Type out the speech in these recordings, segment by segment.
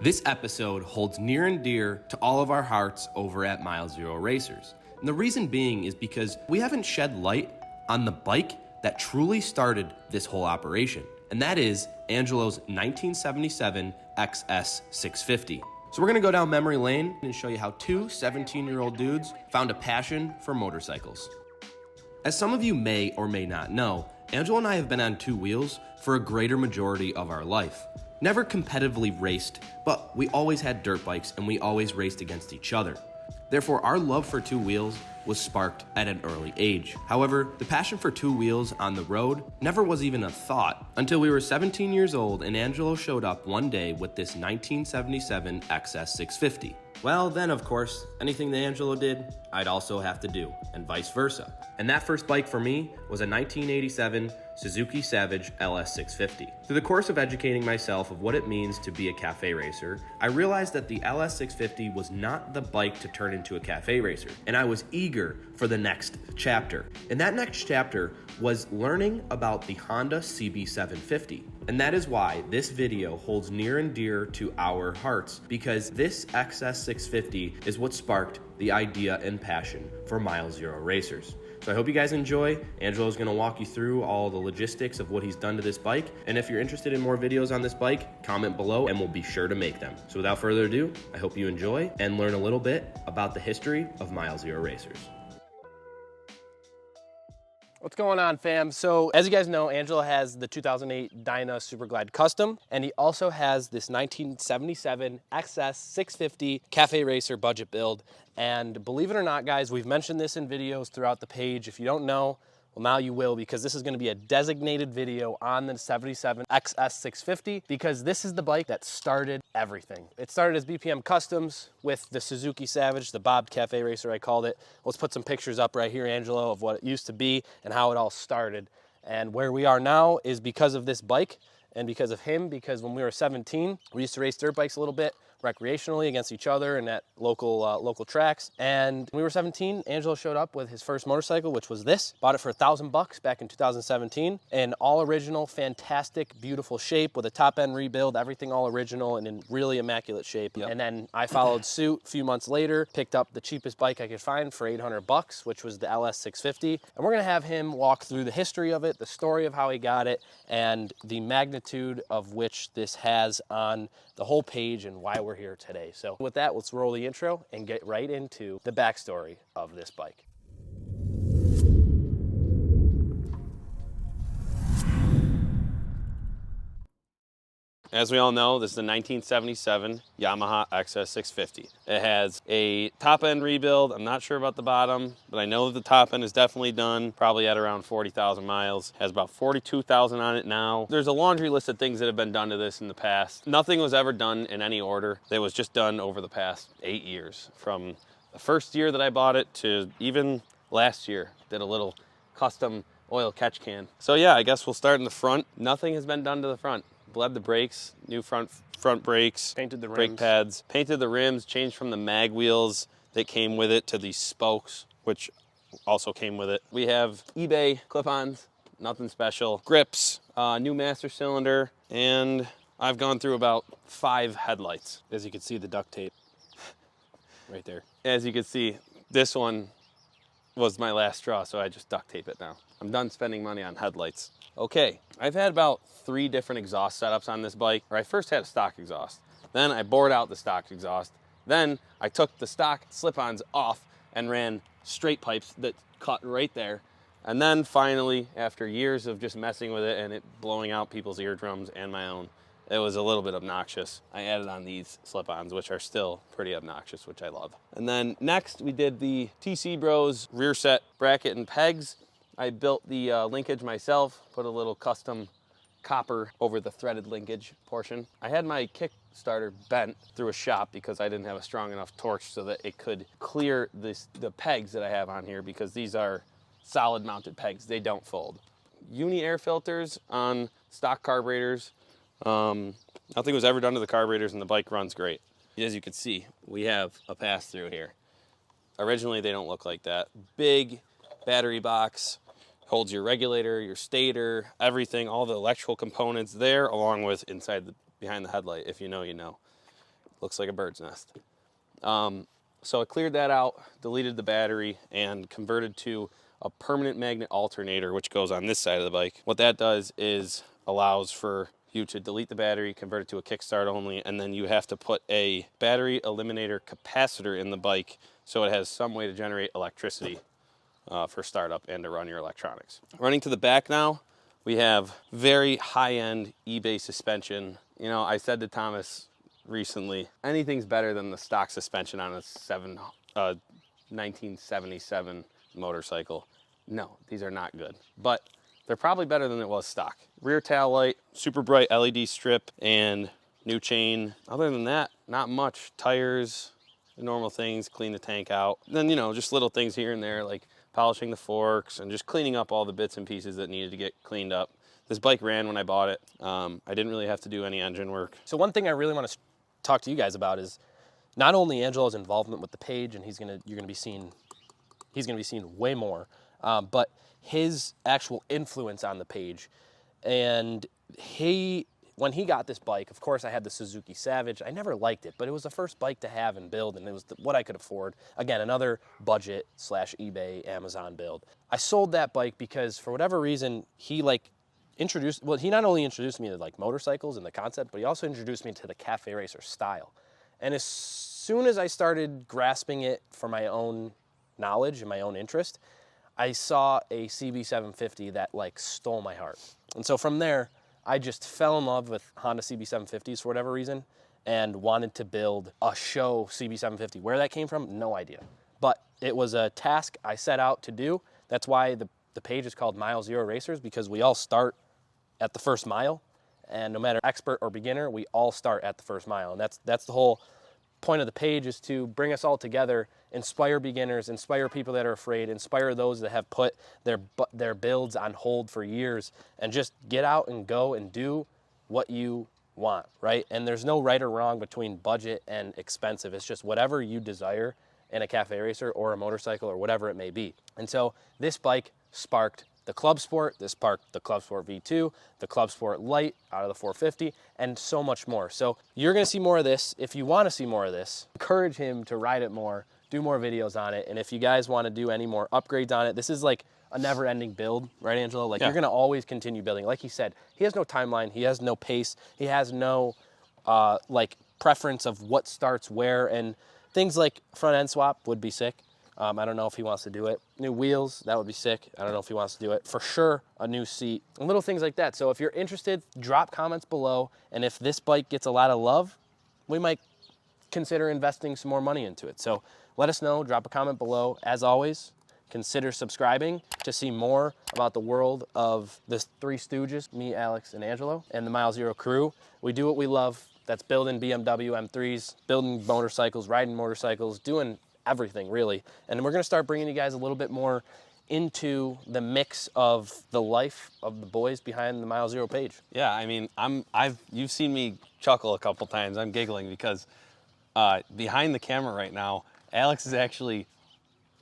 This episode holds near and dear to all of our hearts over at milezero.racers. And the reason being is because we haven't shed light on the bike that truly started this whole operation. And that is Angelo's 1977 XS 650. So we're gonna go down memory lane and show you how two 17-year-old dudes found a passion for motorcycles. As some of you may or may not know, Angelo and I have been on two wheels for a greater majority of our life. Never competitively raced, but we always had dirt bikes and we always raced against each other. Therefore, our love for two wheels was sparked at an early age. However, the passion for two wheels on the road never was even a thought until we were 17 years old and Angelo showed up one day with this 1977 XS 650. Well, then of course, anything that Angelo did, I'd also have to do, and vice versa. And that first bike for me was a 1987 Suzuki Savage LS 650. Through the course of educating myself of what it means to be a cafe racer, I realized that the LS 650 was not the bike to turn into a cafe racer, and I was eager for the next chapter. And that next chapter was learning about the Honda CB 750. And that is why this video holds near and dear to our hearts, because this XS 650 is what sparked the idea and passion for milezero.racers. So I hope you guys enjoy. Angelo's gonna walk you through all the logistics of what he's done to this bike. And if you're interested in more videos on this bike, comment below and we'll be sure to make them. So without further ado, I hope you enjoy and learn a little bit about the history of milezero.racers. What's going on, fam? So as you guys know, Angelo has the 2008 Dyna Super Glide Custom, and he also has this 1977 XS 650 Cafe Racer budget build. And believe it or not, guys, we've mentioned this in videos throughout the page. If you don't know, well, now you will, because this is going to be a designated video on the 77 XS 650, because this is the bike that started everything. It started as BPM Customs with the Suzuki Savage, the Bob Cafe Racer, I called it. Let's put some pictures up right here, Angelo, of what it used to be and how it all started. And where we are now is because of this bike and because of him, because when we were 17, we used to race dirt bikes a little bit recreationally against each other and at local tracks. And when we were 17, Angelo showed up with his first motorcycle, which was this. Bought it for $1,000 back in 2017. An all original, fantastic, beautiful shape with a top end rebuild, everything all original and in really immaculate shape. Yep. And then I followed suit a few months later, picked up the cheapest bike I could find for $800, which was the LS 650. And we're gonna have him walk through the history of it, the story of how he got it, and the magnitude of which this has on the whole page and why we're here today. So with that, let's roll the intro and get right into the backstory of this bike. As we all know, this is the 1977 Yamaha XS 650. It has a top end rebuild. I'm not sure about the bottom, but I know that the top end is definitely done, probably at around 40,000 miles. Has about 42,000 on it now. There's a laundry list of things that have been done to this in the past. Nothing was ever done in any order. It was just done over the past 8 years. From the first year that I bought it to even last year, did a little custom oil catch can. So yeah, I guess we'll start in the front. Nothing has been done to the front. Bled the brakes, new front brakes, painted the rims, brake pads, painted the rims, changed from the mag wheels that came with it to these spokes, which also came with it. We have eBay clip-ons, nothing special. Grips, new master cylinder, and I've gone through about 5 headlights. As you can see, the duct tape right there. As you can see, this one was my last straw, so I just duct tape it now. I'm done spending money on headlights. Okay, I've had about 3 different exhaust setups on this bike. I first had a stock exhaust. Then I bored out the stock exhaust. Then I took the stock slip-ons off and ran straight pipes that cut right there. And then finally, after years of just messing with it and it blowing out people's eardrums and my own, it was a little bit obnoxious. I added on these slip-ons, which are still pretty obnoxious, which I love. And then next we did the TC Bros rear set bracket and pegs. I built the linkage myself, put a little custom copper over the threaded linkage portion. I had my Kickstarter bent through a shop because I didn't have a strong enough torch so that it could clear the pegs that I have on here, because these are solid mounted pegs, they don't fold. Uni air filters on stock carburetors. Nothing was ever done to the carburetors and the bike runs great. As you can see, we have a pass through here. Originally they don't look like that. Big battery box, holds your regulator, your stator, everything, all the electrical components there, along with inside behind the headlight. If you know, you know. looks like a bird's nest. So I cleared that out, deleted the battery, and converted to a permanent magnet alternator, which goes on this side of the bike. What that does is allows for you to delete the battery, convert it to a kickstart only, and then you have to put a battery eliminator capacitor in the bike so it has some way to generate electricity for startup and to run your electronics. Running to the back now, we have very high-end eBay suspension. You know, I said to Thomas recently, anything's better than the stock suspension on a 1977 motorcycle. No, these are not good, but they're probably better than it was stock. Rear tail light, super bright LED strip, and new chain. Other than that, not much. Tires, the normal things, clean the tank out. Then, you know, just little things here and there, like polishing the forks and just cleaning up all the bits and pieces that needed to get cleaned up. This bike ran when I bought it. I didn't really have to do any engine work. So one thing I really want to talk to you guys about is not only Angelo's involvement with the page, and you're gonna be seeing way more, but his actual influence on the page. And when he got this bike, of course I had the Suzuki Savage. I never liked it, but it was the first bike to have and build, and it was what I could afford. Again, another budget / eBay, Amazon build. I sold that bike because for whatever reason, he not only introduced me to like motorcycles and the concept, but he also introduced me to the caferacer style. And as soon as I started grasping it for my own knowledge and my own interest, I saw a CB750 that like stole my heart. And so from there, I just fell in love with Honda CB750s for whatever reason and wanted to build a show CB750. Where that came from, no idea. But it was a task I set out to do. That's why the page is called milezero.racers, because we all start at the first mile. And no matter expert or beginner, we all start at the first mile. And that's the whole point of the page, is to bring us all together, inspire beginners, inspire people that are afraid, inspire those that have put their builds on hold for years, and just get out and go and do what you want, right? And there's no right or wrong between budget and expensive. It's just whatever you desire in a cafe racer or a motorcycle or whatever it may be. And so this bike sparked the Club Sport, this sparked the Club Sport V2, the Club Sport Lite out of the 450, and so much more. So you're gonna see more of this. If you wanna see more of this, encourage him to ride it more, do more videos on it. And if you guys wanna do any more upgrades on it, this is like a never-ending build, right, Angelo? Like, You're gonna always continue building. Like he said, he has no timeline, he has no pace, he has no like preference of what starts where, and things like front end swap would be sick. I don't know if he wants to do it. New wheels, that would be sick. I don't know if he wants to do it. For sure, a new seat, and little things like that. So if you're interested, drop comments below. And if this bike gets a lot of love, we might consider investing some more money into it. So let us know, drop a comment below. As always, consider subscribing to see more about the world of the Three Stooges, me, Alex, and Angelo, and the milezero crew. We do what we love. That's building BMW M3s, building motorcycles, riding motorcycles, doing everything really. And we're gonna start bringing you guys a little bit more into the mix of the life of the boys behind the milezero page. Yeah, I mean, you've seen me chuckle a couple times. I'm giggling because behind the camera right now, Alex is actually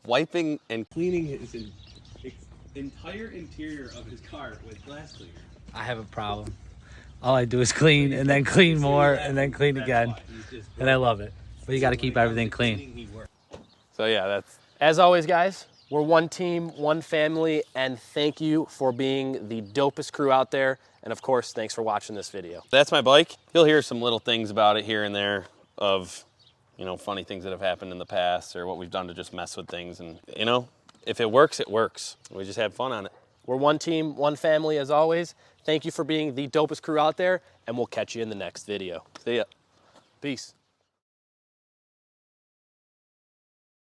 wiping and cleaning his entire interior of his car with glass cleaner. I have a problem. All I do is clean and then clean more and then clean again. And I love it. But you got to keep everything clean. So yeah, that's... As always, guys, we're one team, one family, and thank you for being the dopest crew out there. And of course, thanks for watching this video. That's my bike. You'll hear some little things about it here and there of, you know, funny things that have happened in the past or what we've done to just mess with things. And, you know, if it works, it works. We just had fun on it. We're one team, one family, as always. Thank you for being the dopest crew out there, and we'll catch you in the next video. See ya. Peace.